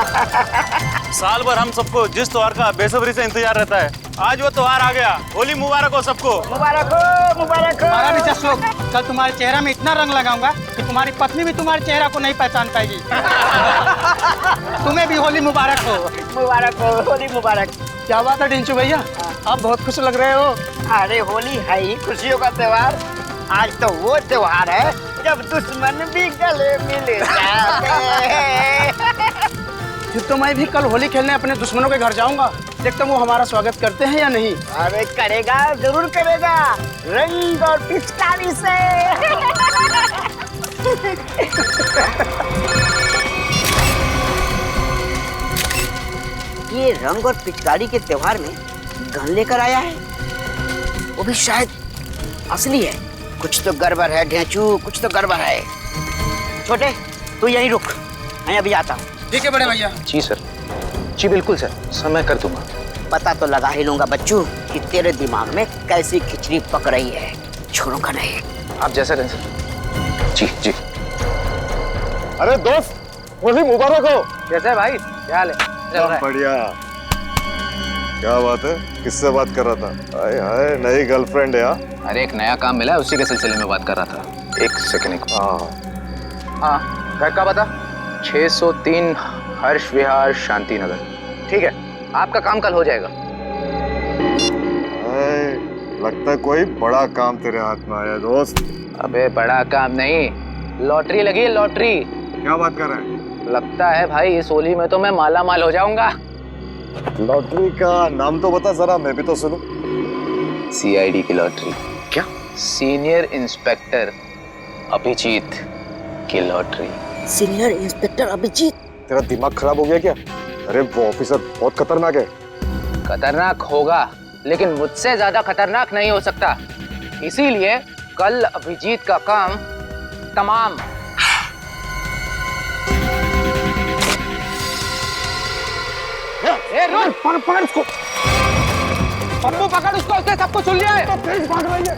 साल भर हम सबको जिस त्योहार का बेसब्री से इंतजार रहता है, आज वो त्योहार आ गया। होली मुबारक हो सबको। मुबारक हो, मुबारक हो। हमारा भी जश्न हो। कल तुम्हारे चेहरा में इतना रंग लगाऊंगा कि तुम्हारी पत्नी भी तुम्हारे चेहरा को नहीं पहचान पाएगी। तुम्हें भी होली मुबारक हो। मुबारक हो, होली मुबारक। क्या बात है टिंचू भैया, आप बहुत खुश लग रहे हो। अरे होली है ही खुशियों का त्योहार। आज तो वो त्योहार है जब दुश्मन भी गले मिल जाते हैं। फिर तो मैं भी कल होली खेलने अपने दुश्मनों के घर जाऊंगा। देखता हूँ वो हमारा स्वागत करते हैं या नहीं। अरे करेगा, जरूर करेगा, रंग और पिचकारी से। ये रंग और पिचकारी के त्योहार में गन लेकर आया है, वो भी शायद असली है। कुछ तो गड़बड़ है ढेंचू, कुछ तो गड़बड़ है। छोटे तू यहीं रुक, मैं अभी आता हूँ। ठीक है बड़े भैया। जी सर, जी बिल्कुल सर, समय कर दूंगा। पता तो लगा ही लूंगा बच्चू कि तेरे दिमाग में कैसी खिचड़ी पक रही है। छोड़ूंगा नहीं। आप जैसा कहें सर। जी जी। अरे दोस्त, होली मुबारक हो। कैसा है भाई, क्या हाल है? बढ़िया। क्या बात है, किससे बात कर रहा था? हाय हाय, नई गर्लफ्रेंड है? अरे एक नया काम मिला है, उसी के सिलसिले में बात कर रहा था। एक सेकंड। हाँ, घर का बता। 603 हर्ष विहार शांति नगर। ठीक है, आपका काम कल हो जाएगा। लगता है कोई बड़ा काम तेरे हाथ में आया दोस्त। अबे बड़ा काम नहीं, लॉटरी लगी है, लॉटरी। क्या बात कर रहा है? लगता है भाई इस होली में तो मैं माला माल हो जाऊंगा। लॉटरी का नाम तो बता जरा, मैं भी तो सुनूं। CID की लॉटरी। क्या? सीनियर इंस्पेक्टर अभिजीत की लॉटरी। Senior inspector Abhijit? तेरा दिमाग खराब हो गया क्या? अरे वो ऑफिसर बहुत खतरनाक है। खतरनाक होगा, लेकिन मुझसे ज्यादा खतरनाक नहीं हो सकता। इसीलिए कल अभिजीत का काम तमाम। ए रुक, पकड़ उसको। पप्पू पकड़ उसको, उसने सबको सुन लिया है। तो तेज भाग रही है।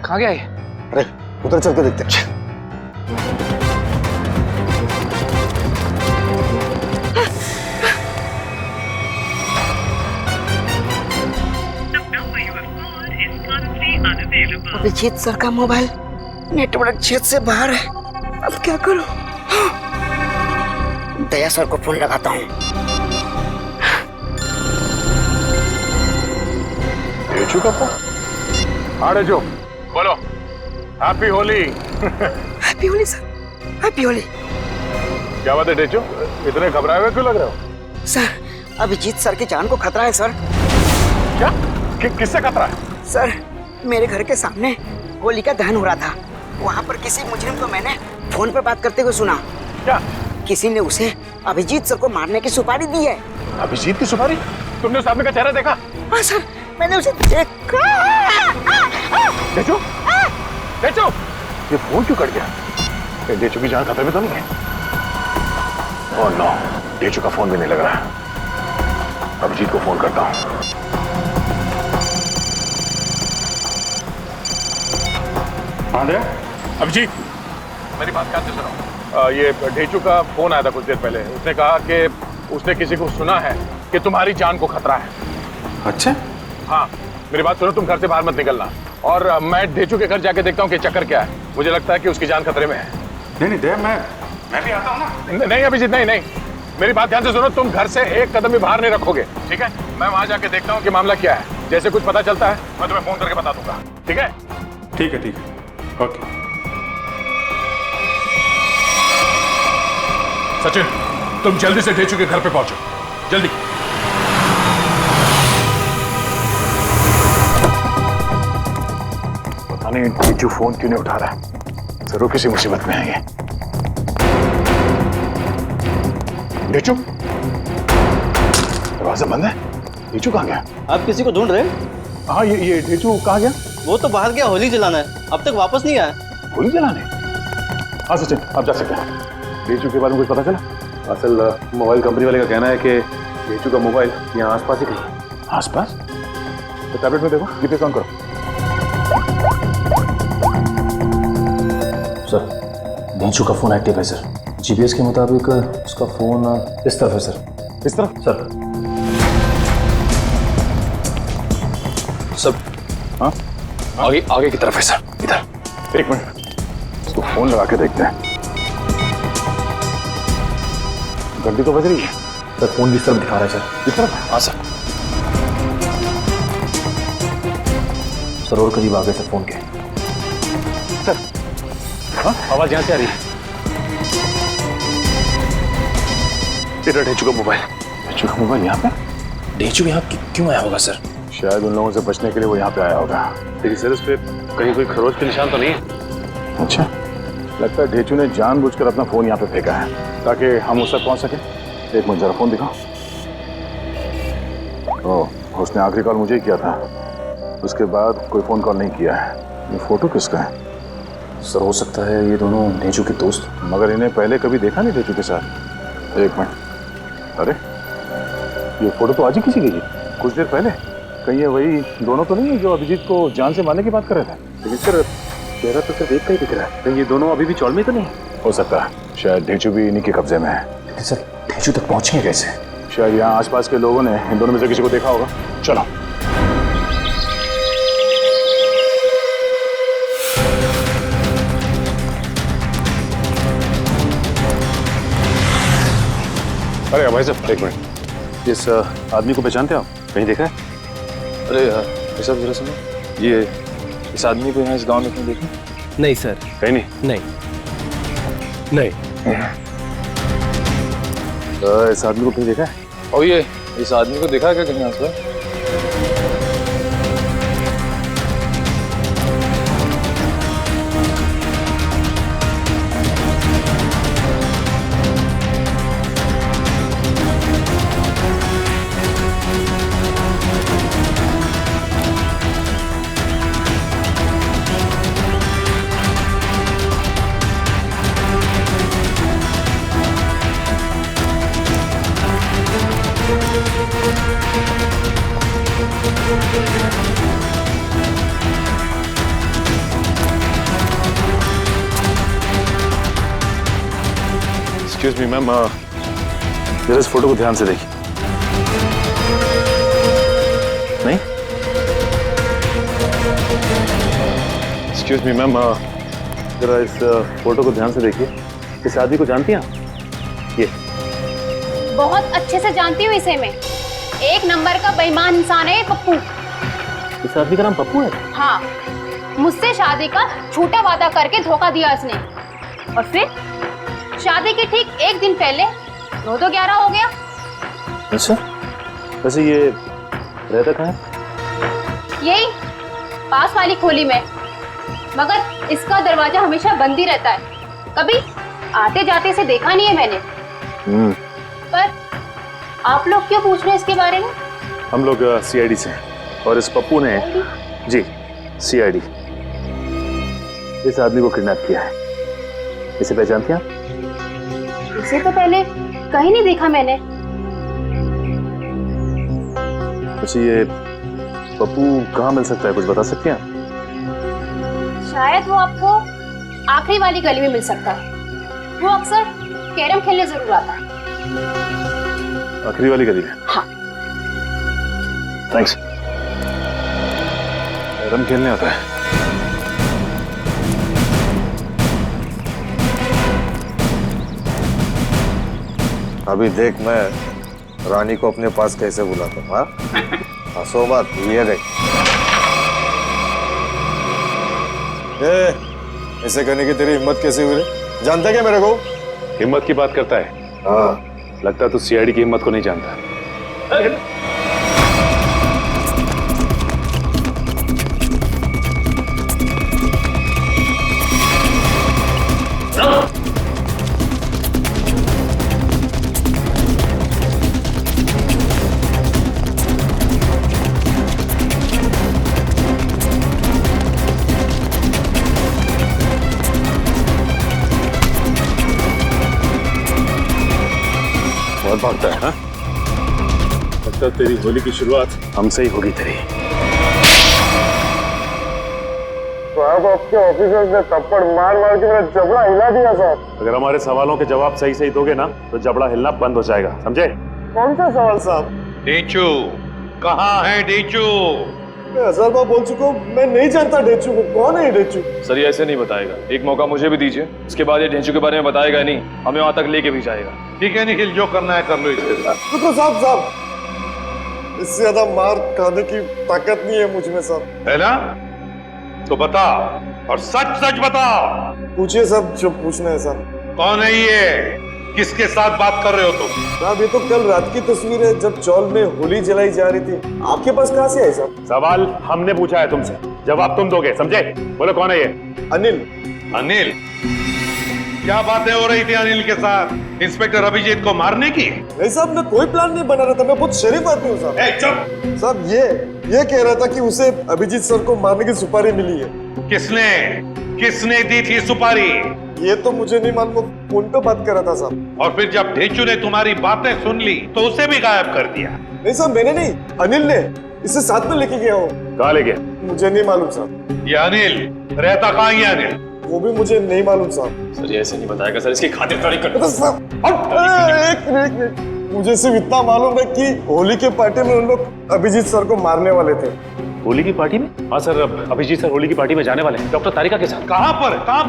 कहाँ गया ये? अरे उधर चल के देखते हैं। अभिजीत सर का मोबाइल नेटवर्क क्षेत्र से बाहर है। अब क्या करूं? दया सर को फोन लगाता हूँ। डेचू का फोन? हाँ डेचू, बोलो। Happy Holi. Happy Holi sir, happy Holi. क्या बात है डेचू, इतने घबराए हुए क्यों लग रहे हो? सर, अभिजीत सर की जान को खतरा है सर। क्या? किससे खतरा है? सर, मेरे घर के सामने होली का दहन हो रहा था। वहाँ पर किसी मुजरिम को मैंने फोन पर बात करते हुए सुना। क्या? किसी ने उसे अभिजीत सर को मारने की सुपारी दी है। अभिजीत की सुपारी? तुमने उस आदमी का चेहरा देखा? हाँ सर, मैंने उसे देखा। डेचू, डेचू, ये फोन क्यों कट गया? डेचू की जान खतरे में तो नहीं है? ओह नो, डेचू का फोन भी नहीं लग रहा है। अभिजीत को फोन करता हूँ। अभिजीत, मेरी बात ध्यान से सुनो। ये ढेचू का फोन आया था कुछ देर पहले। उसने कहा कि उसने किसी को सुना है कि तुम्हारी जान को खतरा है। अच्छा? हाँ, मेरी बात सुनो, तुम घर से बाहर मत निकलना। और मैं ढेचू के घर जाके देखता हूँ कि चक्कर क्या है। मुझे लगता है कि उसकी जान खतरे में है। नहीं देव, मैं भी आता हूँ ना। नहीं अभिजीत, नहीं नहीं, मेरी बात ध्यान से सुनो। तुम घर से एक कदम भी बाहर नहीं रखोगे, ठीक है? मैं वहां जाके देखता हूँ कि मामला क्या है। जैसे कुछ पता चलता है मैं तुम्हें फोन करके बता दूंगा, ठीक है? ठीक है, ठीक है, ओके। सचिन, तुम जल्दी से ढेचू के घर पे पहुंचो, जल्दी। पता नहीं ढेचू फोन क्यों नहीं उठा रहा। जरूर किसी मुसीबत में है ये। ढेचू, दरवाजा बंद है। ढेचू कहाँ गया? आप किसी को ढूंढ रहे हैं? हाँ, ये ढेचू कहाँ गया? वो तो बाहर गया होली जलाना है, अब तक वापस नहीं आया। होली जलाने? हाँ सचिन, आप जा सकते हैं। ढेचू के बारे में कुछ पता चला? असल मोबाइल कंपनी वाले का कहना है कि ढेचू का मोबाइल यहाँ आसपास ही कहीं। आसपास? टैबलेट में देखो, जीपीएस ऑन करो। सर ढेंचू का फोन एक्टिव है सर। जीपीएस के मुताबिक उसका फोन इस तरफ है सर। इस तरफ सर सर हाँ आगे की तरफ है सर, इधर। एक मिनट, इसको फोन लगा के देखते हैं। घंटी तो बज रही है। सर फोन भी इस तरफ दिखा रहा है सर। इस तरफ? हाँ सर। सर और करीब आ गए सर फोन के। सर हाँ आवाज यहाँ से आ रही है। इधर ढेंचू का मोबाइल। ढेंचू का मोबाइल यहाँ पे? ढेंचू यहाँ क्यों आया होगा सर? शायद उन लोगों से बचने के लिए वो यहाँ पे आया होगा। लेकिन सर इस पे कहीं कोई खरोच के निशान तो नहीं है? अच्छा, लगता है ढेंचू ने जानबूझकर अपना फोन यहाँ पे फेंका है ताकि हम उस तक पहुँच सके। एक मिनट जरा फोन दिखाओ। ओह, उसने आखिरी कॉल मुझे ही किया था, उसके बाद कोई फोन कॉल नहीं किया है। ये फोटो किसका है? सर हो सकता है ये दोनों ढेंचू के दोस्त। मगर इन्हें पहले कभी देखा नहीं ढेंचू के साथ। एक मिनट, अरे ये फोटो तो आज ही खींची गई है, कुछ देर पहले। कहीं ये वही दोनों तो नहीं है जो अभिजीत को जान से मारने की बात कर रहे थे? लेकिन सर चेहरा तो सिर्फ एक का ही दिख रहा है। कहीं ये दोनों अभी भी चौल में तो नहीं? हो सकता है, शायद ढेंचू भी इन्हीं के कब्जे में है। लेकिन सर ढेंचू तक पहुंचेंगे कैसे? शायद यहाँ आसपास के लोगों ने इन दोनों में से किसी को देखा होगा। चलो। अरे भाई साहब एक मिनट, इस आदमी को पहचानते हो आप? कहीं देखा है? अरे साहब जरा सुनो, ये इस आदमी को यहाँ इस गांव में कहीं देखा? नहीं सर, कहीं नहीं। नहीं। तो इस आदमी को कहीं देखा है? और ये इस आदमी को देखा है क्या कहीं आसपास? एक्सक्यूज मी मैम, जरा इस फोटो को ध्यान से देखिए। नहीं? एक्सक्यूज मी मैम, जरा इस फोटो को ध्यान से देखिए। इस आदमी को जानती हैं आप? ये बहुत अच्छे से जानती हूँ इसे मैं। एक नंबर का बेईमान इंसान है ये पप्पू। इस आदमी का नाम पप्पू है? हाँ, मुझसे शादी का झूठा वादा करके धोखा दिया इसने, और फिर शादी के ठीक एक दिन पहले 9 तो 11 हो गया। अच्छा, वैसे ये रहता कहाँ है? यही पास वाली खोली में, मगर इसका दरवाजा हमेशा बंद ही रहता है। कभी आते जाते से देखा नहीं है मैंने। पर आप लोग क्यों पूछ रहे हैं इसके बारे में? हम लोग सीआईडी से हैं, और इस पप्पू ने जी सीआईडी इस आदमी को किडनैप किया है। इसे पहचानती हैं आप? इसे तो पहले कहीं नहीं देखा मैंने। वैसे ये पप्पू कहाँ मिल सकता है, कुछ बता सकती हैं आप? शायद वो आपको आखिरी वाली गली में मिल सकता है। वो अक्सर कैरम खेलने जरूर आता है। आखिरी वाली गली में? हाँ। थैंक्स। कैरम खेलने आता है? अभी देख मैं रानी को अपने पास कैसे बुलाता हूँ। हाँ, हंसो मत, ये देख। ऐसे करने की तेरी हिम्मत कैसे हुई रे? जानता क्या मेरे को? हिम्मत की बात करता है? हाँ, लगता है तू सीआईडी की हिम्मत को नहीं जानता। बहुत भागता है। हाँ, लगता है तेरी होली की शुरुआत हमसे ही होगी तेरी। साहब आपके ऑफिसर्स ने थप्पड़ मार मार के मेरा जबड़ा हिला दिया साहब। अगर हमारे सवालों के जवाब सही सही दोगे ना तो जबड़ा हिलना बंद हो जाएगा, समझे? कौन सा सवाल साहब? डेचू कहाँ है डेचू? मैं 1000 बार बोल चुका हूँ, मैं नहीं जानता डेचू को। कौन है डेचू? सर ये ऐसे नहीं बताएगा, एक मौका मुझे भी दीजिए, उसके बाद ये ढेंचू के बारे में बताएगा नहीं, हमें वहां तक लेके भी जाएगा। ठीक है निखिल, जो करना है कर लो इसके साथ। रुको साहब, इससे ज्यादा मार खाने की ताकत नहीं है मुझ में साहब। है ना? तो बता, और सच सच बता। पूछिए साहब जो पूछना है साहब। कौन है ये? किसके साथ बात कर रहे हो तुम? साहब ये तो कल रात की तस्वीर है जब चौल में होली जलाई जा रही थी। आपके पास कहाँ से है साहब? सवाल हमने पूछा है तुमसे, जवाब तुम दोगे, समझे? बोलो कौन है ये? अनिल। अनिल? क्या बातें हो रही थी अनिल के साथ इंस्पेक्टर अभिजीत को मारने की? नहीं साहब, मैं कोई प्लान नहीं बना रहा था, मैं बहुत शरीफ आदमी हूँ साहब। चुप! साहब ये कह रहा था कि उसे अभिजीत सर को मारने की सुपारी मिली है। किसने दी थी सुपारी? ये तो मुझे नहीं मालूम, फोन पे बात कर रहा था साहब। और फिर जब ढेंचू ने तुम्हारी बातें सुन ली तो उसे भी गायब कर दिया? नहीं साहब, मैंने नहीं, अनिल ने इसे साथ में लेके गया हो। कहाँ ले गया? मुझे नहीं मालूम साहब। ये अनिल रहता कहाँ है अनिल? वो भी मुझे नहीं मालूम साहब। सर ये ऐसे नहीं बताएगा सर, इसकी खातिरदारी कर। एक मिनट, मुझे सिर्फ इतना मालूम है कि होली के पार्टी में उन लोग अभिजीत सर को मारने वाले थे। होली की पार्टी में? हाँ सर, अभिजीत सर होली की पार्टी में जाने वाले हैं डॉक्टर तारिका के साथ। कहाँ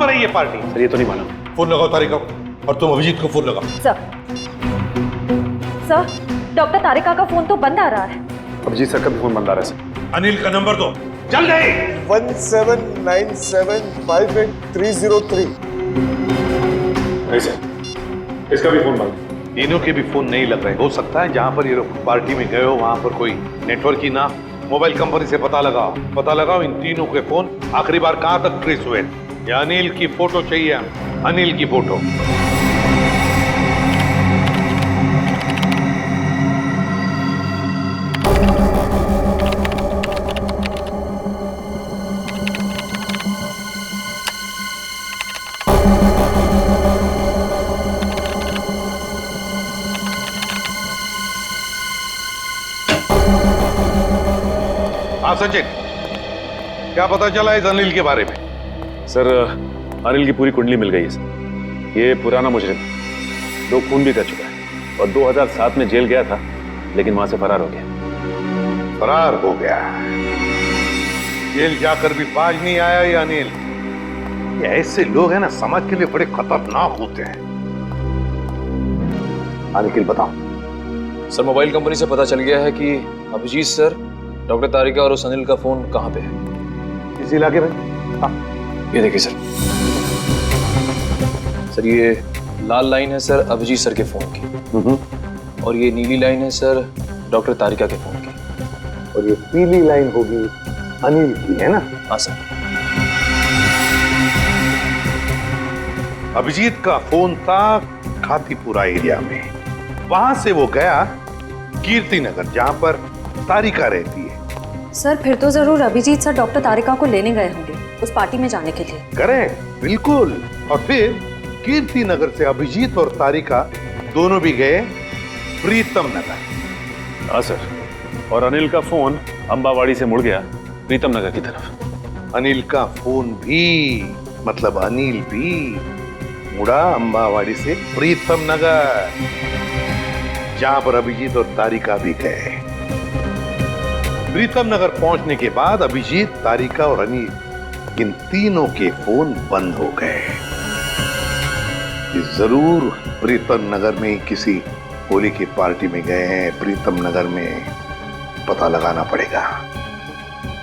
पर है ये पार्टी? सर ये तो नहीं मालूम। फोन लगाओ तारिका को, और तुम अभिजीत को फोन लगाओ। सर डॉक्टर तारिका का फोन तो बंद आ रहा है। अभिजीत सर का भी फोन बंद आ रहा है सर। अनिल का नंबर दो जल्दी। 1797583003। नहीं सर, इसका भी फोन बंद। तीनों के भी फोन नहीं लग रहे। हो सकता है जहाँ पर ये लोग पार्टी में गए हो वहां पर कोई नेटवर्क ही ना। मोबाइल कंपनी से पता लगाओ इन तीनों के फोन आखिरी बार कहां तक ट्रेस हुए। या अनिल की फोटो चाहिए, अनिल की फोटो। हाँ सचिन, क्या पता चला इस अनिल के बारे में? सर अनिल की पूरी कुंडली मिल गई है सर। ये पुराना मुजरिम, 2 खून भी कर चुका है और 2007 में जेल गया था, लेकिन वहां से फरार हो गया। फरार हो गया? जेल जाकर भी बाज नहीं आया ये अनिल। ये ऐसे लोग हैं ना, समाज के लिए बड़े खतरनाक होते हैं। निखिल बताओ। सर मोबाइल कंपनी से पता चल गया है कि अभिजीत सर, डॉक्टर तारिका और उस अनिल का फोन कहाँ पे है। इस इलाके में? ये देखिए सर ये लाल लाइन है सर अभिजीत सर के फोन की, और ये नीली लाइन है सर डॉक्टर तारिका के फोन की, और ये पीली लाइन होगी अनिल की, है ना? हाँ सर। अभिजीत का फोन था खातीपुरा एरिया में। वहां से वो गया कीर्ति नगर, जहां पर तारिका रहती है। सर फिर तो जरूर अभिजीत सर डॉक्टर तारिका को लेने गए होंगे उस पार्टी में जाने के लिए। करेक्ट, बिल्कुल। और फिर कीर्ति नगर से अभिजीत और तारिका दोनों भी गए प्रीतम नगर। हाँ सर, और अनिल का फोन अंबावाड़ी से मुड़ गया प्रीतम नगर की तरफ। अनिल का फोन भी, मतलब अनिल भी मुड़ा अंबावाड़ी से प्रीतम नगर, जहां पर अभिजीत और तारिका भी गए। प्रीतम नगर पहुंचने के बाद अभिजीत, तारिका और अनिल, इन तीनों के फोन बंद हो गए। जरूर प्रीतम नगर में किसी होली की पार्टी में गए हैं। प्रीतम नगर में पता लगाना पड़ेगा,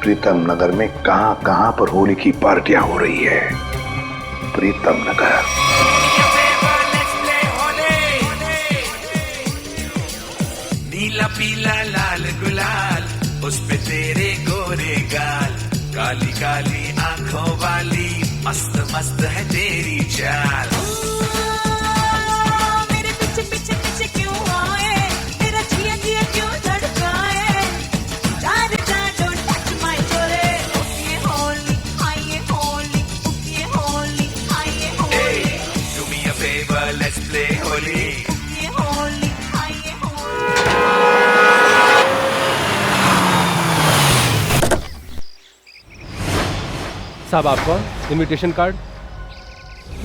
प्रीतम नगर में कहां कहां पर होली की पार्टियां हो रही है। प्रीतम नगर। नीला पीला लाल गुलाल, उस पे तेरे गोरे गाल, काली काली आंखों वाली, मस्त मस्त है तेरी चाल। मेरे पीछे पीछे पीछे क्यों आए, तेरा जिया जिया क्यों धड़काए, जा रे जा डोंट टच माय जोरे, ये होली हाय ये होली, ये होली हाय ये Holi, do me a favour let's play Holi, ये होली हाय ये होली। साहब आप कौन? Invitation card?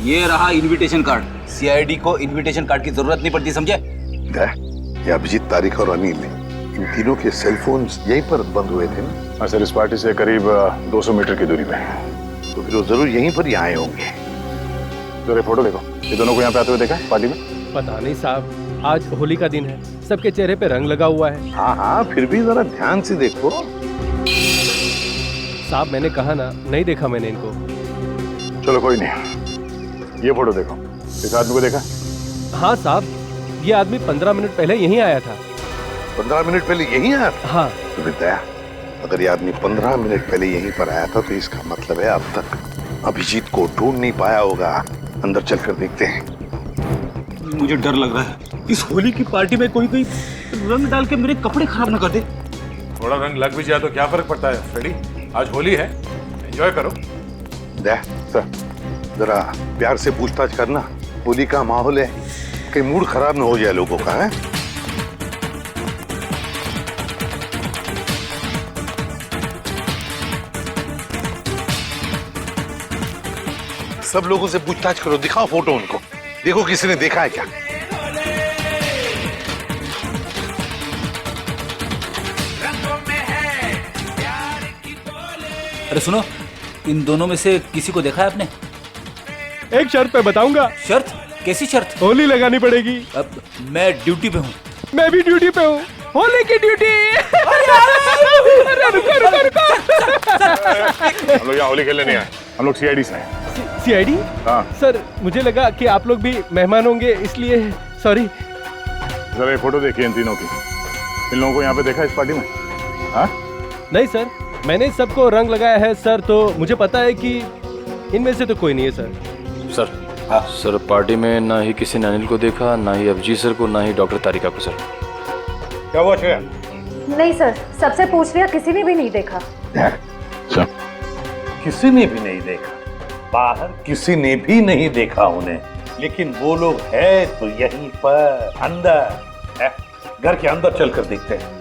ये रहा इनविटेशन कार्ड। सीआईडी को इनविटेशन कार्ड की जरूरत नहीं पड़ती, समझे? ये अभिजीत, तारिक और अनिल, इन तीनों के सेल फोन यहीं पर बंद हुए थे ना? हाँ सर, इस पार्टी से करीब 200 मीटर की दूरी पे। तो फिर वो जरूर यहीं पर ही आए होंगे। जरा फोटो देखो, ये दोनों को यहाँ पे आते हुए देखा है पार्टी में? पता नहीं साहब, आज होली का दिन है, सबके चेहरे पे रंग लगा हुआ है। हाँ हाँ, फिर भी जरा ध्यान से देखो। साहब मैंने कहा ना, नहीं देखा मैंने इनको। चलो कोई नहीं, ये फोटो देखो, इस आदमी को देखा? हाँ साहब, ये आदमी 15 मिनट पहले यहीं आया था। 15 मिनट पहले यहीं आया था? हाँ। तो बताया, अगर ये आदमी 15 मिनट पहले यहीं पर आया था तो इसका मतलब है अब तक अभिजीत को ढूंढ नहीं पाया होगा। अंदर चलकर देखते हैं। मुझे डर लग रहा है, इस होली की पार्टी में कोई रंग डाल के मेरे कपड़े खराब ना कर दे। थोड़ा रंग लग भी जाए तो क्या फर्क पड़ता है फ्रेडी, आज होली है, एंजॉय करो। सर, जरा प्यार से पूछताछ करना, होली का माहौल है, कहीं मूड खराब ना हो जाए लोगों का। है सब लोगों से पूछताछ करो, दिखाओ फोटो उनको, देखो किसी ने देखा है क्या। अरे सुनो, इन दोनों में से किसी को देखा है आपने? एक शर्त पे बताऊंगा। शर्त? कैसी शर्त? होली लगानी पड़ेगी। अब मैं ड्यूटी पे हूँ। मैं भी ड्यूटी पे हूँ, होली की ड्यूटी। रुको रुको रुको। हम लोग यहाँ होली खेलने नहीं आए, हम लोग सीआईडी से हैं। सीआईडी? हाँ सर, मुझे लगा कि आप लोग भी मेहमान होंगे, इसलिए सॉरी। जरा ये फोटो देखिए इन तीनों की, इन लोगों को यहाँ पे देखा इस पार्टी में? हाँ? नहीं सर, मैंने सबको रंग लगाया है सर, तो मुझे पता है कि इनमें से तो कोई नहीं है सर। सर, सर पार्टी में ना ही किसी ने अनिल को देखा, ना ही अभिजीत सर को, ना ही डॉक्टर तारिका को। सर क्या हुआ श्रेया? नहीं सर, सबसे पूछ लिया, किसी ने भी नहीं देखा। किसी ने भी नहीं देखा? बाहर किसी ने भी नहीं देखा उन्हें, लेकिन वो लोग है तो यहीं पर अंदर है। घर के अंदर चलकर देखते हैं।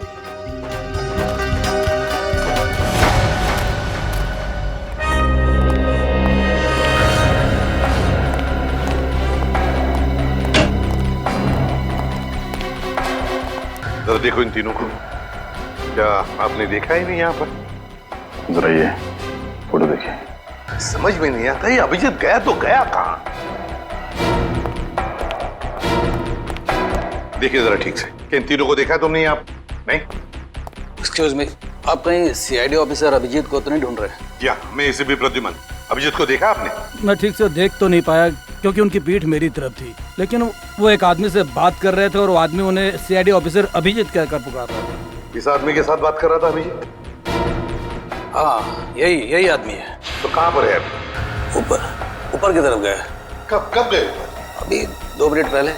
जरा देखो इन तीनों को, क्या आपने देखा ही नहीं यहाँ पर? जरा ये फोटो देखिए। समझ में नहीं आता ये अभिजीत गया तो गया कहाँ? देखिए जरा ठीक से, इन तीनों को देखा तुमने? आप नहीं? एक्सक्यूज मी, आप कहीं सीआईडी ऑफिसर अभिजीत को तो नहीं ढूंढ रहे? जी हाँ, मैं इसे भी प्रद्युमन। अभिजीत को देखा आपने? मैं ठीक से देख तो नहीं पाया क्योंकि उनकी पीठ मेरी तरफ थी, लेकिन वो एक आदमी से बात कर रहे थे और वो आदमी उन्हें सीआईडी ऑफिसर अभिजीत कहकर पुकार रहा था। इस आदमी के साथ बात कर रहा था अभिजीत? हाँ, यही आदमी है। तो कहाँ पर है अभी? ऊपर की तरफ गया। कब गए? अभी 2 मिनट पहले।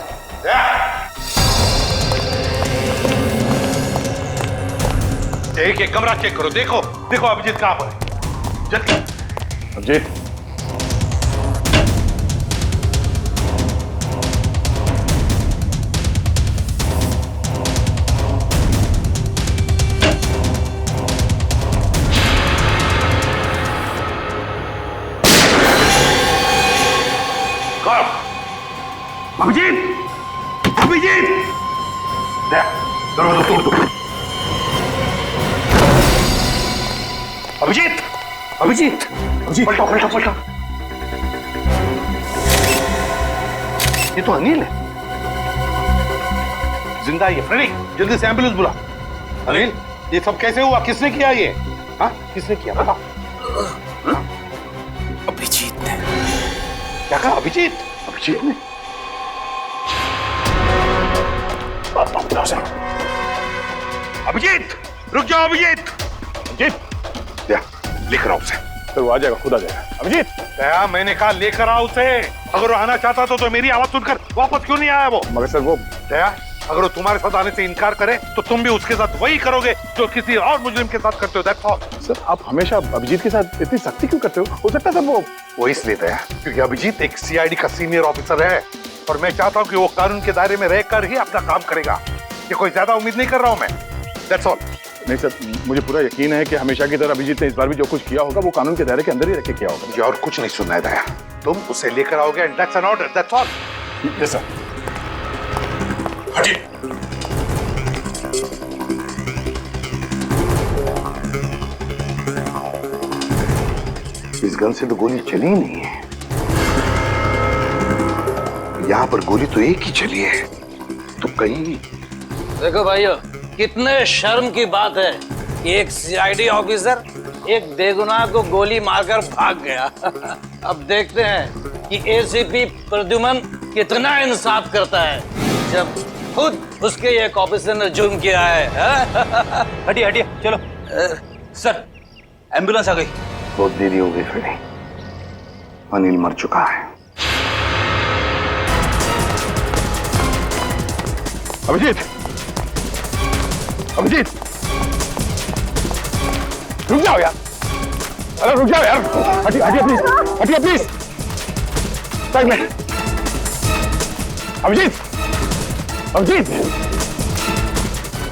एक कमरा चेक करो, देखो अभिजीत कहाँ पर है। जल्दी। अभिजीत, अभिजीत, दरवाजा तोड़ दो। अभिजीत, पलटा। ये तो अनिल है, जिंदा है ये। फ्रेडी, जल्दी से एम्बुलेंस बुला। अनिल, ये सब कैसे हुआ? किसने किया ये? हाँ, किसने किया बता। अभिजीत ने। क्या कहा? अभिजीत ने? अभिजीत, रुक जाओ अभिजीत। लेकर आओ उसे। तो वो आ जाएगा, खुद आ जाएगा। अभिजीत, क्या मैंने कहा लेकर आओ उसे। अगर वो आना चाहता तो मेरी आवाज सुनकर वापस क्यों नहीं आया वो? मगर सर वो क्या, अगर वो तुम्हारे साथ आने से इनकार करे तो तुम भी उसके साथ वही करोगे जो किसी और मुजरिम के साथ करते हो। That's all. सर, आप हमेशा अभिजीत के साथ इतनी सख्ती क्यों करते हो सकता है वो इसलिए था क्योंकि अभिजीत एक सीआईडी का सीनियर ऑफिसर है और मैं चाहता हूँ कि वो कानून के दायरे में रहकर ही अपना काम करेगा। ये कोई ज्यादा उम्मीद नहीं कर रहा हूँ मैं। That's all. नहीं सर, मुझे पूरा यकीन है कि हमेशा की तरह अभिजीत ने इस बार भी जो कुछ किया होगा वो कानून के दायरे के अंदर ही रख के किया होगा। मुझे और कुछ नहीं सुनना है दया, तुम उसे लेकर आओगे and that's an order, that's all. Yes sir. हटिए। इस गन से तो गोली चली ही नहीं है, यहाँ पर गोली तो एक ही चली है, तो कहीं देखो भाइयों, कितने शर्म की बात है कि एक सीआईडी ऑफिसर एक बेगुनाह को गोली मारकर भाग गया। अब देखते हैं कि एसीपी प्रद्युमन कितना इंसाफ करता है जब खुद उसके एक ऑफिसर ने जुर्म किया है। हटिए हटिए, चलो। सर, एम्बुलेंस आ गई। बहुत देरी हो गई फिर, अनिल मर चुका है। अभिजीत, अभिजीत, रुक जाओ यार, अरे रुक जाओ यार, हटिए हटिए प्लीज, हटिए प्लीज, एक मिनट। अभिजीत, अभिजीत,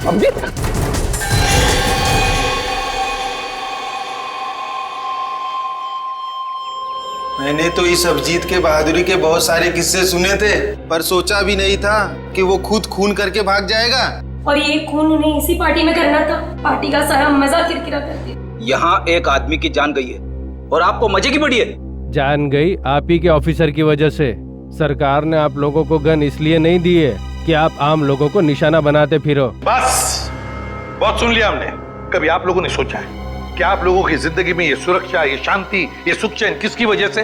अभिजीत। मैंने तो इस अभिजीत के बहादुरी के बहुत सारे किस्से सुने थे, पर सोचा भी नहीं था कि वो खुद खून करके भाग जाएगा। और ये खून उन्हें इसी पार्टी में करना था। पार्टी का सारा मजा किरकिरा कर दिया। यहाँ एक आदमी की जान गई है और आपको मजे की पड़ी है। जान गई आप ही के ऑफिसर की वजह से। सरकार ने आप लोगों को गन इसलिए नहीं दी है कि आप आम लोगों को निशाना बनाते फिरो। बस, बहुत सुन लिया हमने। कभी आप लोगों ने सोचा है कि आप लोगों की जिंदगी में ये सुरक्षा, ये शांति, ये सुख चैन किसकी वजह से?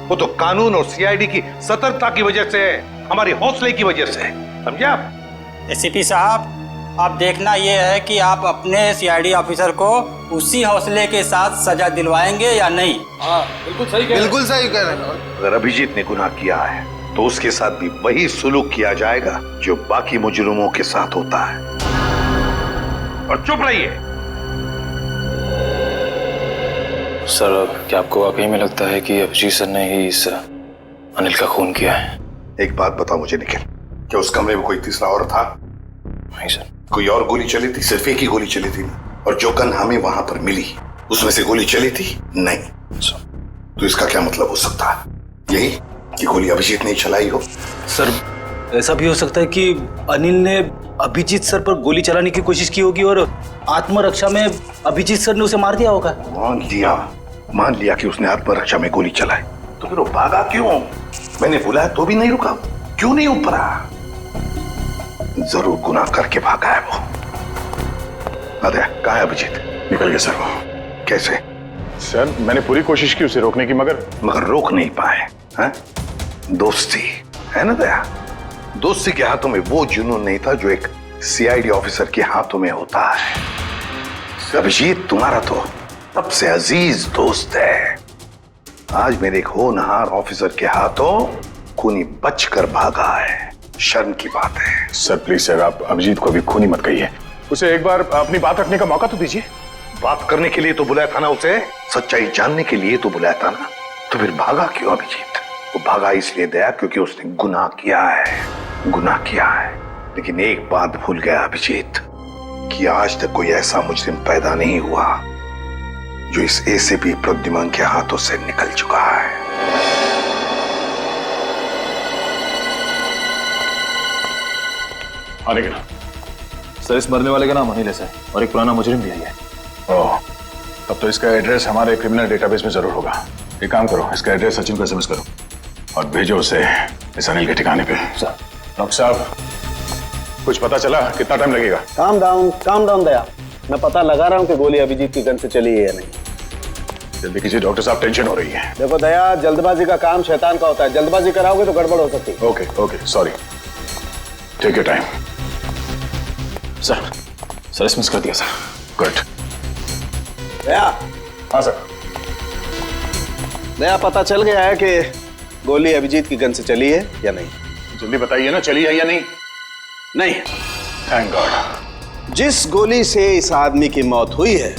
वो तो कानून और सीआईडी की सतर्कता की वजह से है, हमारे हौसले की वजह से, समझे आप? एसीपी साहब, अब देखना ये है कि आप अपने सीआईडी ऑफिसर को उसी हौसले के साथ सजा दिलवाएंगे या नहीं। हाँ, बिल्कुल सही कह रहे हैं। बिल्कुल सही कह रहे हैं। अगर अभिजीत ने गुनाह किया है तो उसके साथ भी वही सुलूक किया जाएगा जो बाकी मुजरिमों के साथ होता है। और चुप रहिए। सर, क्या आपको वाकई में लगता है कि अभिजीत सर ने ही इस अनिल का खून किया है? एक बात बताओ मुझे निखिल, क्या उस कमरे में कोई तीसरा और था? नहीं सर। कोई और गोली चली थी? सिर्फ एक ही गोली चली थी। और जो गन हमें वहां पर मिली उसमें से गोली चली थी? नहीं। तो इसका क्या मतलब हो सकता है? यही कि गोली अभिजीत ने चलाई हो? सर, ऐसा भी हो सकता है कि अनिल ने अभिजीत सर पर गोली चलाने की कोशिश की होगी और आत्मरक्षा में अभिजीत सर ने उसे मार दिया होगा। मान लिया कि उसने आत्मरक्षा में गोली चलाई, तो फिर वो भागा क्यों? मैंने बुलाया तो भी नहीं रुका, क्यों नहीं ऊपरा? जरूर गुनाह करके भागा है वो। अरे कहाँ है अभिजीत? निकल गया सर वो। कैसे? सर, मैंने पूरी कोशिश की उसे रोकने की, मगर रोक नहीं पाए। हैं? दोस्ती है ना दया? दोस्ती के हाथों में वो जुनून नहीं था जो एक सीआईडी ऑफिसर के हाथों में होता है। अभिजीत तुम्हारा तो सबसे अजीज दोस्त है। आज मेरे एक होनहार ऑफिसर के हाथों खूनी बचकर भागा है। शर्म की बात है। सर प्लीज सर, आप अभिजीत को भी खूनी मत कहिए। उसे एक बार अपनी बात रखने का मौका तो दीजिए। बात करने के लिए तो बुलाया था ना उसे, सच्चाई जानने के लिए तो बुलाया था ना। तो फिर भागा क्यों अभिजीत? वो भागा इसलिए दया क्योंकि उसने गुनाह किया है। गुनाह किया है, लेकिन एक बात भूल गया अभिजीत कि आज तक कोई ऐसा मुजरिम पैदा नहीं हुआ जो इस एसीपी प्रद्युमन के हाथों से निकल चुका है। आने के नाम सर, इस मरने वाले का नाम अनिल है और एक पुराना मुजरिम भी है। ओह, तब तो इसका एड्रेस हमारे क्रिमिनल डेटाबेस में जरूर होगा। एक काम करो, इसका एड्रेस सचिन को एसएमएस करो और भेजो उसे इस अनिल के ठिकाने पे। सर। डॉक्टर साहब, कुछ पता चला? कितना टाइम लगेगा? काम डाउन दया, मैं पता लगा रहा हूँ कि गोली अभिजीत की गन से चली है या नहीं। जल्दी कीजिए डॉक्टर साहब, टेंशन हो रही है। देखो दया, जल्दबाजी का काम शैतान का होता है। जल्दबाजी कराओगे तो गड़बड़ हो सकती है। Okay, sorry. Take your time. Sir SMS कर दिया सर। गुड। दया। हाँ सर। दया, पता चल गया है कि गोली अभिजीत की गन से चली है या नहीं? जल्दी बताइए ना, चली है या नहीं? नहीं। Thank God. जिस गोली से इस आदमी की मौत हुई है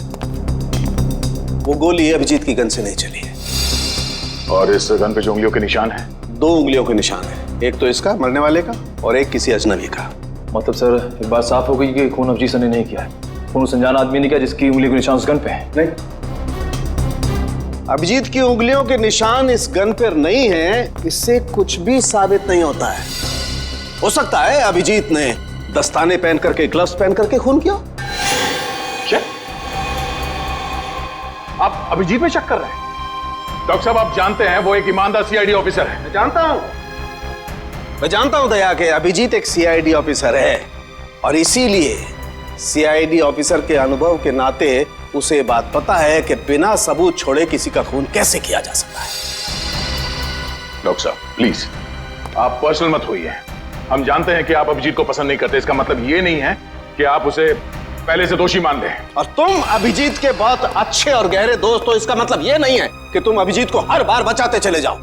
वो गोली अभिजीत की गन से नहीं चली है। और इस गन पे जो उंगलियों के निशान हैं? 2 उंगलियों के निशान है, एक तो इसका मरने वाले का और एक किसी अजनबी का। मतलब सर, एक बात साफ हो गई कि खून अभिजीत सर ने नहीं किया है। फोन उस अनजान आदमी ने किया जिसकी उंगली के निशान उस गन पे है। नहीं, अभिजीत की उंगलियों के निशान इस गन पर नहीं है, इससे कुछ भी साबित नहीं होता है। हो सकता है अभिजीत ने दस्ताने पहन करके, ग्लव्स पहन करके खून किया। क्या आप अभिजीत में शक कर रहे हैं? डॉक्टर साहब, आप जानते हैं वो एक ईमानदार सीआईडी ऑफिसर है। मैं जानता हूं दया के अभिजीत एक सीआईडी ऑफिसर है, और इसीलिए सीआईडी ऑफिसर के अनुभव के नाते उसे ये बात पता है कि बिना सबूत छोड़े किसी का खून कैसे किया जा सकता है। डॉक्टर साहब प्लीज, आप पर्सनल मत होइए। हम जानते हैं कि आप अभिजीत को पसंद नहीं करते, इसका मतलब ये नहीं है कि आप उसे पहले से दोषी मान लें। और तुम अभिजीत के बहुत अच्छे और गहरे दोस्त हो, इसका मतलब ये नहीं है कि तुम अभिजीत को हर बार बचाते चले जाओ।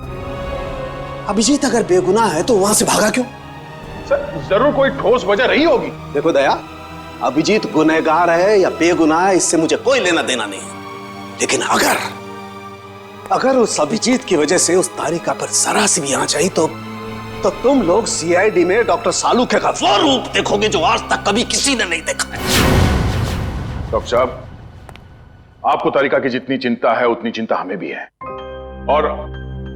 अभिजीत अगर बेगुनाह है तो वहां से भागा क्यों? सर, जरूर कोई ठोस वजह रही होगी। देखो दया, अभिजीत गुनहगार है या बेगुनाह है, इससे मुझे कोई लेना देना नहीं है। लेकिन अगर उस अभिजीत की वजह से उस तारिका पर जरा सी भी आंच आई तो तुम लोग सीआईडी में डॉक्टर सालूखे का वो रूप देखोगे जो आज तक कभी किसी ने नहीं देखा है। डॉक्टर साहब, आपको तारिका की जितनी चिंता है उतनी चिंता हमें भी है, और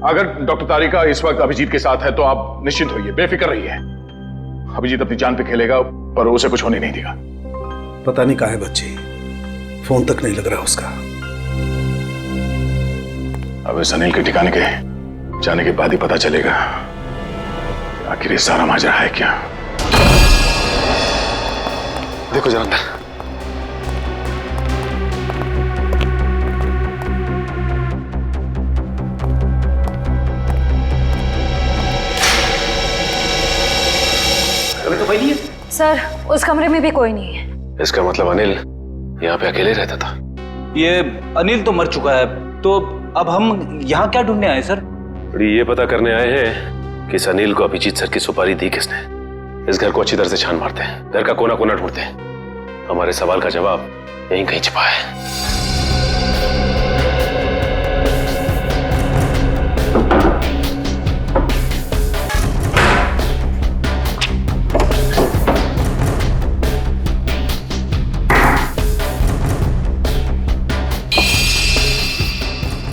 अगर डॉक्टर तारिका इस वक्त अभिजीत के साथ है तो आप निश्चिंत होइए, बेफिक्र रहिए। अभिजीत अपनी जान पे खेलेगा, पर उसे कुछ होने नहीं देगा। पता नहीं कहाँ है बच्ची, फोन तक नहीं लग रहा उसका। अब इस अनिल के ठिकाने के जाने के बाद ही पता चलेगा आखिर ये सारा माजरा है क्या। देखो जरा अंदर। तो भाई नहीं है सर, उस कमरे में भी कोई नहीं है। इसका मतलब अनिल यहाँ पे अकेले रहता था। ये अनिल तो मर चुका है, तो अब हम यहाँ क्या ढूंढने आए सर? ये पता करने आए हैं कि इस अनिल को अभिजीत सर की सुपारी दी किसने। इस घर को अच्छी तरह से छान मारते हैं, घर का कोना कोना ढूंढते हैं। हमारे सवाल का जवाब यहीं कहीं छिपा है।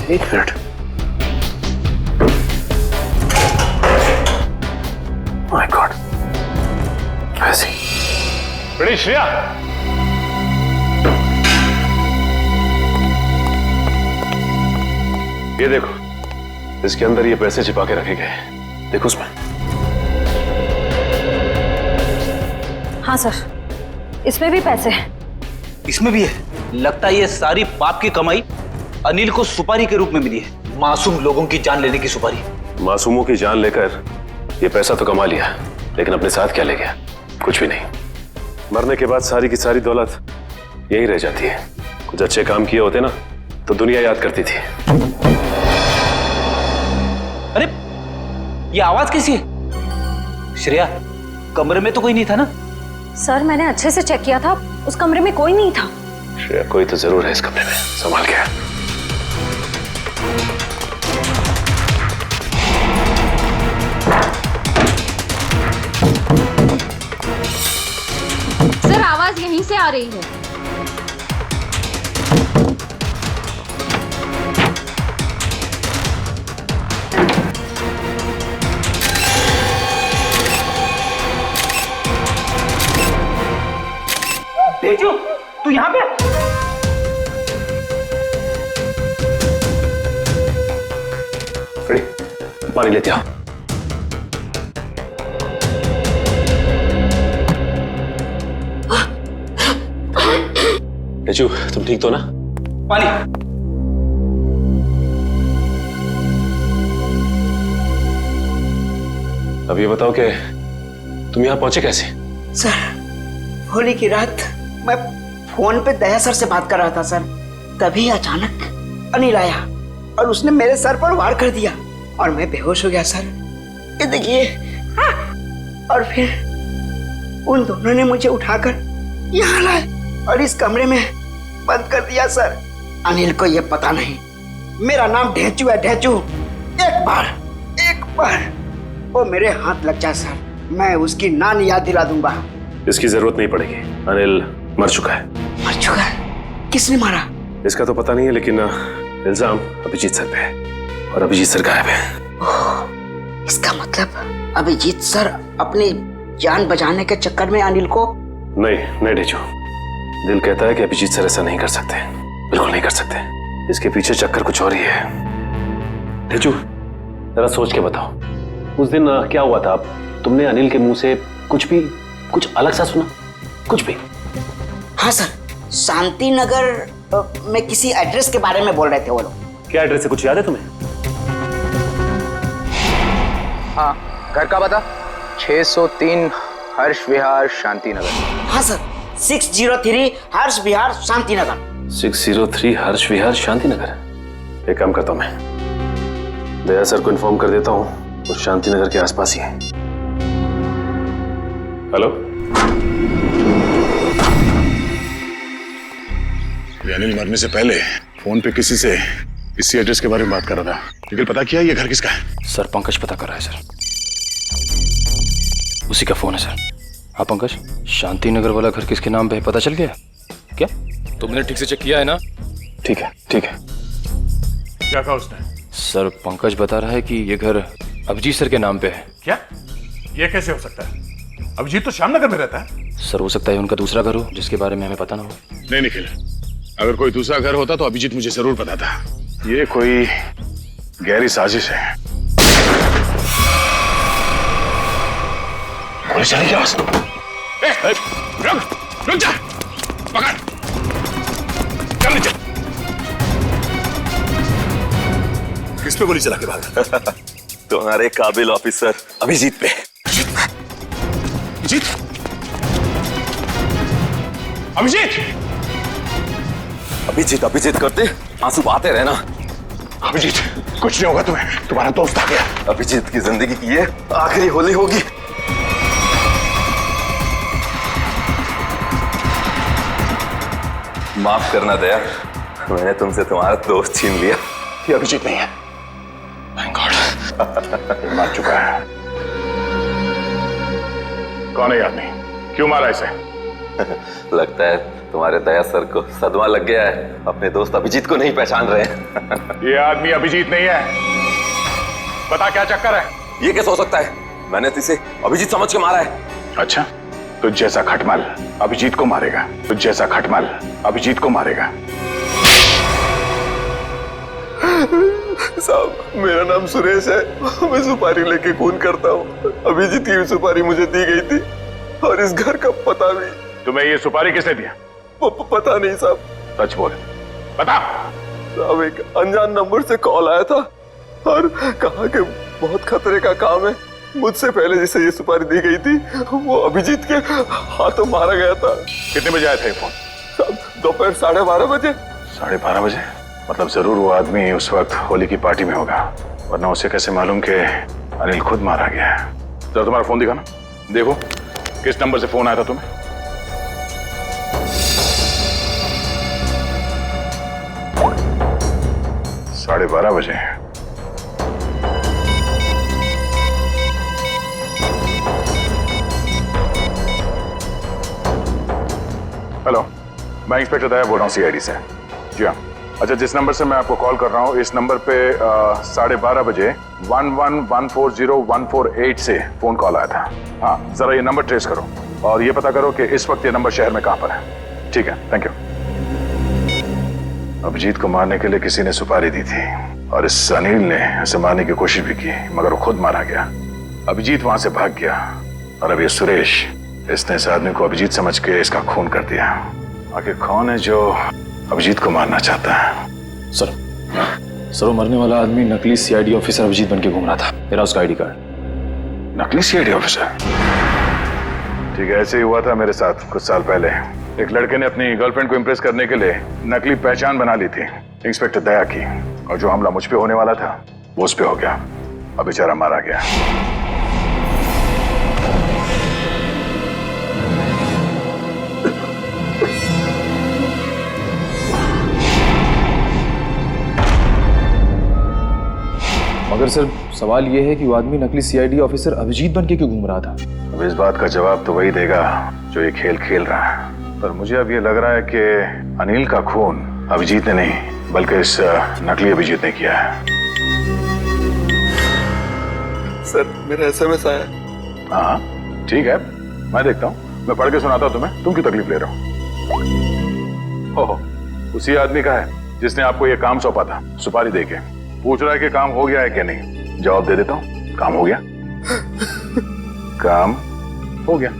एक मिनट, माय गॉड, ऐसी बड़ी श्रेया, ये देखो, इसके अंदर ये पैसे छिपा के रखे गए हैं, देखो उसमें। हाँ सर, इसमें भी पैसे हैं। इसमें भी है। लगता है ये सारी पाप की कमाई अनिल को सुपारी के रूप में मिली है, मासूम लोगों की जान लेने की सुपारी। मासूमों की जान लेकर ये पैसा तो कमा लिया, लेकिन अपने साथ क्या ले गया? कुछ भी नहीं। मरने के बाद सारी की सारी दौलत यही रह जाती है। कुछ अच्छे काम किए होते ना तो दुनिया याद करती थी। अरे ये आवाज कैसी है? श्रेया, कमरे में तो कोई नहीं था ना? सर, मैंने अच्छे से चेक किया था, उस कमरे में कोई नहीं था। श्रेया, कोई तो जरूर है इस कमरे में, संभाल के। सर, आवाज यहीं से आ रही है। तेजू, तू यहाँ पे? पानी लेते आओ। तेजू, तुम ठीक तो ना? पानी। अब ये बताओ कि तुम यहां पहुंचे कैसे? सर, होली की रात मैं फोन पे दया सर से बात कर रहा था सर, तभी अचानक अनिल आया और उसने मेरे सर पर वार कर दिया और मैं बेहोश हो गया सर। ये देखिए। और फिर उन दोनों ने मुझे उठाकर यहाँ लाए और इस कमरे में बंद कर दिया सर। अनिल को ये पता नहीं मेरा नाम ढेंचू है, ढेंचू। एक बार वो मेरे हाथ लग जाए सर, मैं उसकी नानी याद दिला दूंगा। इसकी जरूरत नहीं पड़ेगी, अनिल मर चुका है। मर चुका? किसने मारा? इसका तो पता नहीं है, लेकिन इल्जाम अभिजीत सर पे है और अभिजीत सर गायब है। इसका मतलब अभिजीत सर अपनी जान बचाने के चक्कर में अनिल को... नहीं ढेचू, दिल कहता है कि अभिजीत सर ऐसा नहीं कर सकते, बिल्कुल नहीं कर सकते। इसके पीछे चक्कर कुछ और ही है। ढेचू, जरा सोच के बताओ, उस दिन क्या हुआ था? तुमने अनिल के मुंह से कुछ अलग सा सुना? कुछ भी? हाँ सर, शांति नगर में किसी एड्रेस के बारे में बोल रहे थे वो लोग। क्या एड्रेस है, कुछ याद है तुम्हें? हाँ, घर का बता 603 हर्ष विहार शांति नगर। हाँ सर, 603 हर्ष विहार शांति नगर। 603 हर्ष विहार शांति नगर। एक काम करता हूं, मैं दया सर को इन्फॉर्म कर देता हूं, और शांति नगर के आसपास ही है। हेलो, अनिल मरने से पहले फोन पे किसी से इसी एड्रेस के बारे में बात कर रहा था। लेकिन पता किया ये घर किसका है? सर पंकज पता कर रहा है सर, उसी का फोन है सर। हाँ पंकज, शांति नगर वाला घर किसके नाम पे है पता चल गया क्या? तुमने ठीक से चेक किया है ना? ठीक है ठीक है। क्या कहा उसने? सर पंकज बता रहा है कि ये घर अभिजीत सर के नाम पे है। क्या? ये कैसे हो सकता है? अभिजीत तो श्यामनगर में रहता है। सर हो सकता है उनका दूसरा घर हो जिसके बारे में हमें पता ना हो। नहीं निखिल, अगर कोई दूसरा घर होता तो अभिजीत मुझे जरूर पता था। ये कोई गहरी साजिश है। गोली चली क्या? रुक जा, पकड़, चल नीचे। किस पे गोली चला के भागा? तुम्हारे काबिल ऑफिसर अभिजीत पे। अभिजीत? अभिजीत? अभिजीत अभिजीत करते आंसू बहाते रहना। अभिजीत, कुछ नहीं होगा तुम्हें, तुम्हारा दोस्त आ गया। अभिजीत की जिंदगी की ये आखिरी होली होगी। माफ करना दया, मैंने तुमसे तुम्हारा दोस्त छीन लिया। ये अभिजीत नहीं है। Thank God. मार चुका है। कौन है आदमी? क्यों मारा इसे? लगता है तुम्हारे दया सर को सदमा लग गया है, अपने दोस्त अभिजीत को नहीं पहचान रहे हैं। ये आदमी अभिजीत नहीं है। बता क्या चक्कर है? ये कैसे हो सकता है? मैंने तो इसे अभिजीत समझ के मारा है। अच्छा, तुझ जैसा खटमल अभिजीत को मारेगा। तुझ जैसा खटमल अभिजीत को मारेगा। साहब, मेरा नाम सुरेश है, मैं सुपारी लेके खून करता हूँ। अभिजीत की सुपारी मुझे दी गई थी और इस घर का पता भी। तुम्हें ये सुपारी किसने दिया? पता नहीं साहब। सच बोल, बता। साहब, एक अनजान नंबर से कॉल आया था और कहा कि बहुत खतरे का काम है। मुझसे पहले जिसे ये सुपारी दी गई थी वो अभिजीत के हाथों मारा गया था। कितने बजे आया था ये फोन? साहब, दोपहर 12:30 बजे। 12:30 बजे? मतलब जरूर वो आदमी उस वक्त होली की पार्टी में होगा, वरना उसे कैसे मालूम कि अनिल खुद मारा गया है? जरा तुम्हारा फोन दिखाना, देखो किस नंबर से फोन आया था तुम्हें। साढ़े 12 बजे। हेलो, मैं इंस्पेक्टर दया बोल रहा हूँ सीआईडी से। जी हाँ। अच्छा, जिस नंबर से मैं आपको कॉल कर रहा हूँ, इस नंबर पे 12:30 बजे 11140148 से फोन कॉल आया था। हाँ, जरा ये नंबर ट्रेस करो और ये पता करो कि इस वक्त ये नंबर शहर में कहाँ पर है। ठीक है, थैंक यू। अभिजीत को मारने के लिए किसी ने सुपारी दी थी और इस अनिल ने उसे मारने की कोशिश भी की, मगर वो खुद मारा गया। अभिजीत वहां से भाग गया और अब ये सुरेश, इसने इस आदमी को अभिजीत समझ के इसका खून कर दिया। आखिर कौन है जो अभिजीत को मारना चाहता है? सर वो मरने वाला आदमी नकली सीआईडी ऑफिसर अभिजीत बन के घूम रहा था। मेरा उसका आईडी कार्ड। नकली सीआईडी ऑफिसर? ठीक है, ऐसे ही हुआ था मेरे साथ कुछ साल पहले। एक लड़के ने अपनी गर्लफ्रेंड को इम्प्रेस करने के लिए नकली पहचान बना ली थी इंस्पेक्टर दया की, और जो हमला मुझ पे होने वाला था वो उस पे हो गया। अब बेचारा मारा गया। मगर सर सवाल ये है कि वो आदमी नकली सीआईडी ऑफिसर अभिजीत बन के क्यों घूम रहा था? अब इस बात का जवाब तो वही देगा जो ये खेल खेल रहा है। पर मुझे अब ये लग रहा है कि अनिल का खून अभिजीत ने नहीं बल्कि इस नकली अभिजीत ने किया है। सर मेरा SMS आया। हाँ ठीक है, मैं देखता हूँ, मैं पढ़ के सुनाता हूँ तुम्हें। तुम क्यों तकलीफ ले रहे हो? ओहो, उसी आदमी का है जिसने आपको ये काम सौंपा था, सुपारी देके। पूछ रहा है कि काम हो गया है कि नहीं। जवाब दे देता हूँ, काम हो गया। काम हो गया।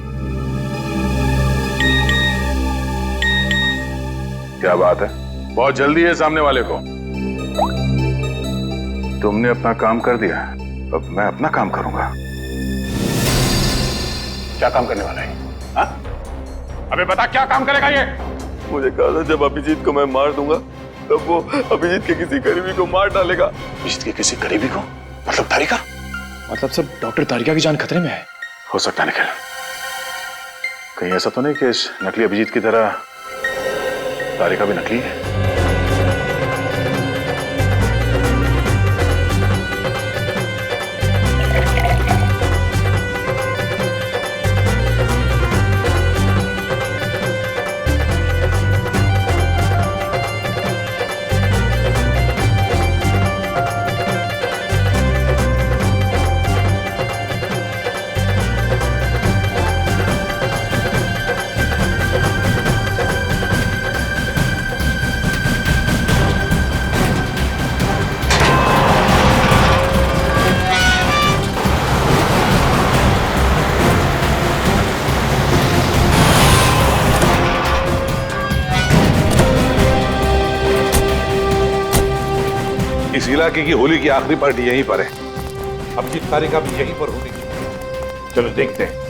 क्या बात है, बहुत जल्दी है सामने वाले को। तुमने अपना काम कर दिया, अब मैं अपना काम करूंगा। क्या काम करने वाला है? हाँ? अबे बता, क्या काम करेगा ये? मुझे कहा था जब अभिजीत को मैं मार दूंगा तब वो अभिजीत के किसी करीबी को मार डालेगा। अभिजीत के किसी करीबी को? मतलब तारिका? मतलब सब डॉक्टर तारिका की जान खतरे में है। हो सकता है निखिल, कहीं ऐसा तो नहीं कि इस नकली अभिजीत की तरह तारिका भी नकली है? इस इलाके की होली की आखिरी पार्टी यहीं पर है। अभिजीत तारिका भी यहीं पर होगी। चलो देखते हैं।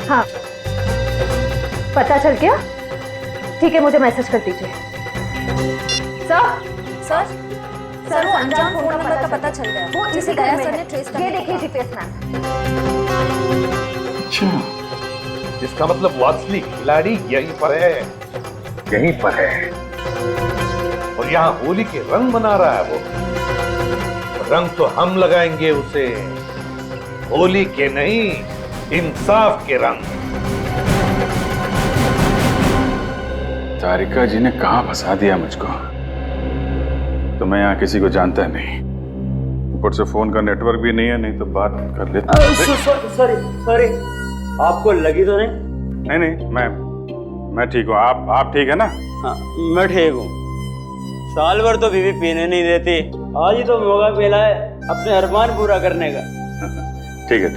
हाँ, पता चल गया? ठीक है, मुझे मैसेज कर दीजिए। सर वो अनजान फोन नंबर का पता चल गया। वो इसी घर में है। ये देखिए जीपीएस मैप। अच्छा, इसका मतलब वो असली खिलाड़ी यहीं पर है, यहीं पर है। और यहाँ होली के रंग बना रहा है वो। रंग तो हम लगाएंगे उसे, होली के नहीं, इंसाफ के रंग। तारिका जी ने कहां फंसा दिया मुझको। तो मैं यहाँ किसी को जानता नहीं, ऊपर से फोन का नेटवर्क भी नहीं है, नहीं तो बात कर लेता। सॉरी, आपको लगी तो नहीं? नहीं, मैं ठीक हूँ। आप ठीक है ना? हाँ, मैं ठीक हूँ। साल भर तो बीवी पीने नहीं देती, आज ही तो मौका मिला है अपने अरमान पूरा करने का। ठीक है।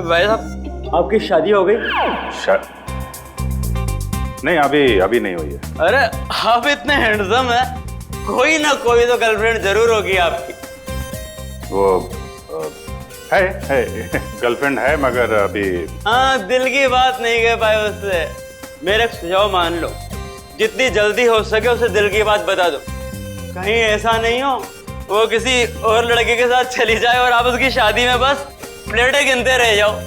भाई साहब, आपकी शादी हो गई? नहीं, अभी नहीं हुई है। अरे आप इतने हैंडसम है, कोई ना कोई तो गर्लफ्रेंड जरूर होगी आपकी। वो है गर्लफ्रेंड है, मगर अभी। हाँ, दिल की बात नहीं कह पाए उससे। मेरे सुझाव मान लो, जितनी जल्दी हो सके उसे दिल की बात बता दो। कहीं ऐसा नहीं हो वो किसी और लड़के के साथ चली जाए और आप उसकी शादी में बस प्लेटें गिनते रह जाओ।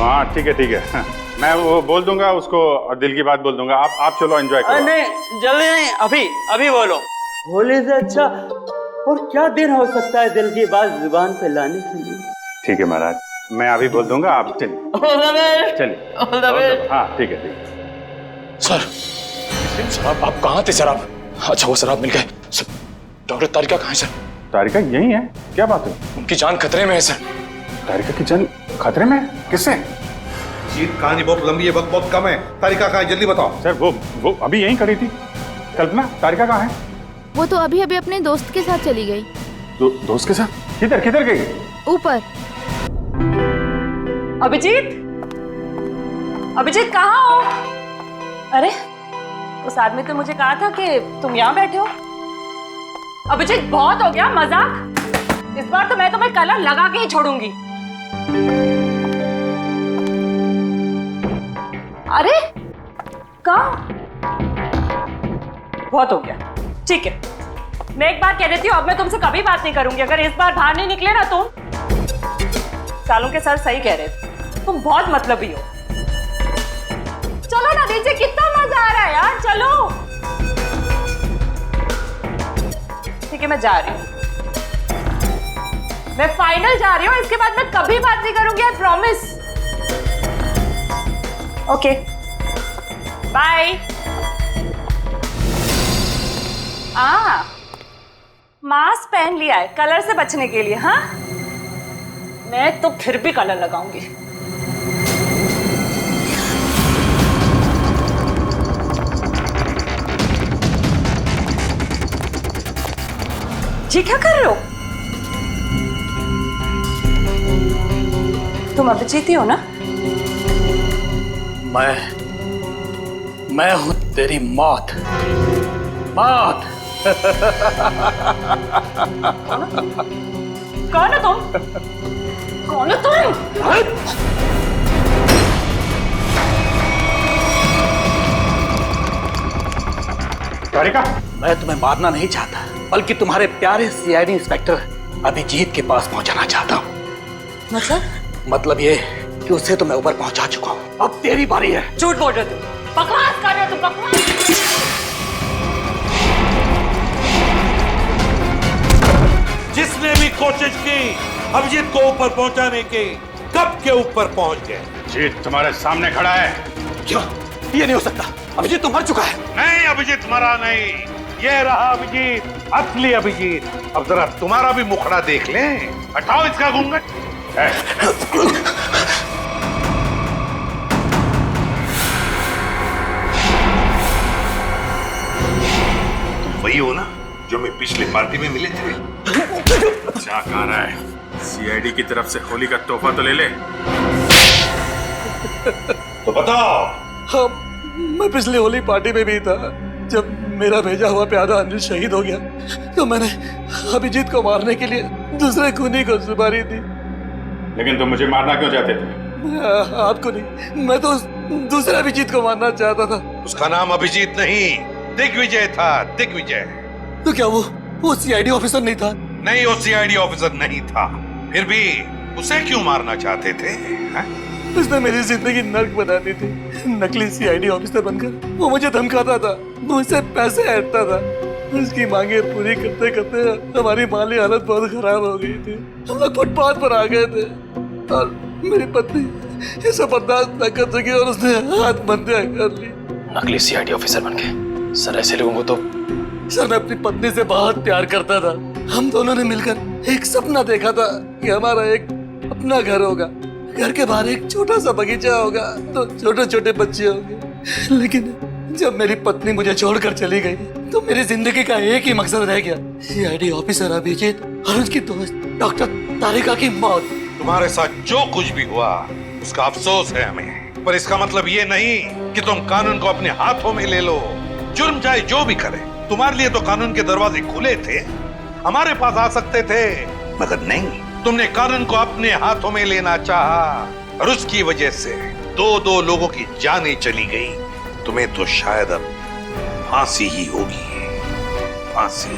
हाँ ठीक है। मैं वो बोल दूंगा उसको और दिल की बात बोल दूंगा। आप चलो एंजॉय करो। नहीं, जल्दी नहीं, अभी बोलो। होली से अच्छा और क्या दिन हो सकता है दिल की बात जुबान पे लाने के लिए। ठीक है महाराज, मैं अभी बोल दूंगा, आप चलिए। हाँ ठीक है। सर आप कहाँ थे सर? आप अच्छा वो सर आप मिल गए। डॉक्टर तारिका कहाँ है सर? तारिका यही है, क्या बात है? उनकी जान खतरे में है सर। तारिका की जान खतरे में? किससे? जीत, कहानी बहुत लंबी है, वक्त बहुत कम है। तारिका कहाँ है, जल्दी बताओ। सर वो अभी यहीं खड़ी थी। कल्पना, तारिका कहाँ है? वो तो अभी अभी अपने दोस्त के साथ चली गई। दोस्त के साथ? किधर गई? ऊपर। अभिजीत कहाँ हो? अरे उस आदमी ने मुझे कहा था कि तुम यहाँ बैठे हो। अभिजीत बहुत हो गया मजाक। इस बार तो मैं तुम्हें कलर लगा के ही छोड़ूंगी। अरे कहाँ? बहुत हो गया। ठीक है, मैं एक बार कह देती हूँ, अब मैं तुमसे कभी बात नहीं करूंगी। अगर इस बार बाहर नहीं निकले ना तुम। सालों के सर सही कह रहे थे, तुम बहुत मतलबी हो। चलो ना नीचे, कितना मजा आ रहा है यार, चलो। ठीक है, मैं जा रही हूँ, मैं फाइनल जा रही हूँ। इसके बाद मैं कभी बात नहीं करूंगी, I promise. Okay bye. Mask पहन लिया है कलर से बचने के लिए। हाँ, मैं तो फिर भी कलर लगाऊंगी। जी क्या कर रहे हो? तुम अभिजीत ही हो ना? मैं हूं तेरी मौत। मौत। कौन हो तुम? कौन हो तुम? तारिका, मैं तुम्हें मारना नहीं चाहता, बल्कि तुम्हारे प्यारे सीआईडी इंस्पेक्टर अभिजीत के पास पहुंचाना चाहता हूं। मतलब ये कि उससे तो मैं ऊपर पहुंचा चुका हूं, अब तेरी बारी है। झूठ बोल रहे हो तुम, बकवास कर रहे हो तुम, बकवास। जिसने भी कोशिश की अभिजीत को ऊपर पहुंचाने की, कब के ऊपर पहुंच गए। जीत तुम्हारे सामने खड़ा है। क्या? ये नहीं हो सकता, अभिजीत तो मर चुका है। नहीं, अभिजीत मरा नहीं, ये रहा अभिजीत, असली अभिजीत। अब जरा तुम्हारा भी मुखड़ा देख लें। हटाओ इसका घूंघट। तुम वही हो ना जो मैं पिछले पार्टी में मिले थे? क्या कह रहा है? सीआईडी की तरफ से होली का तोहफा तो ले ले। तो बताओ। हाँ, मैं पिछली होली पार्टी में भी था। जब मेरा भेजा हुआ प्यादा अनिल शहीद हो गया तो मैंने अभिजीत को मारने के लिए दूसरे खूनी को सुपारी दी। लेकिन तुम मुझे मारना क्यों चाहते थे? आपको नहीं, मैं तो दूसरे अभिजीत को मारना चाहता था। उसका नाम अभिजीत नहीं, दिग्विजय था, दिग्विजय। तो क्या वो सीआईडी ऑफिसर नहीं था? नहीं, वो सीआईडी ऑफिसर नहीं था। फिर भी उसे क्यों मारना चाहते थे? उसने मेरी जिंदगी नर्क बना दी थी। नकली सीआईडी ऑफिसर बनकर वो मुझे धमकाता था, मुझसे पैसे ऐंठता था। उसकी मांगे पूरी करते करते हमारी माली हालत बहुत खराब हो गई थी। हम लोग फुटपाथ पर आ गए थे और मेरी पत्नी इसे बर्दाश्त न कर सकी और उसने हाथ बंधे कर ली। नकली सीआईडी ऑफिसर बन गए। सर ऐसे लोगों को तो। सर, मैं अपनी पत्नी से बहुत प्यार करता था। हम दोनों ने मिलकर एक सपना देखा था कि हमारा एक अपना घर होगा, घर के बाहर एक छोटा सा बगीचा होगा, तो छोटे छोटे बच्चे होंगे। लेकिन जब मेरी पत्नी मुझे छोड़कर चली गई तो मेरी जिंदगी का एक ही मकसद रह गया, सीआईडी ऑफिसर अभिजीत और उसकी दोस्त डॉक्टर तारिका की मौत। तुम्हारे साथ जो कुछ भी हुआ उसका अफसोस है हमें, पर इसका मतलब ये नहीं कि तुम कानून को अपने हाथों में ले लो। जुर्म चाहे जो भी करे, तुम्हारे लिए तो कानून के दरवाजे खुले थे, हमारे पास आ सकते थे, मगर नहीं, तुमने कानून को अपने हाथों में लेना चाहा और उसकी वजह से दो लोगों की जानें चली गई। तुम्हें तो शायद अब फांसी ही होगी, फांसी।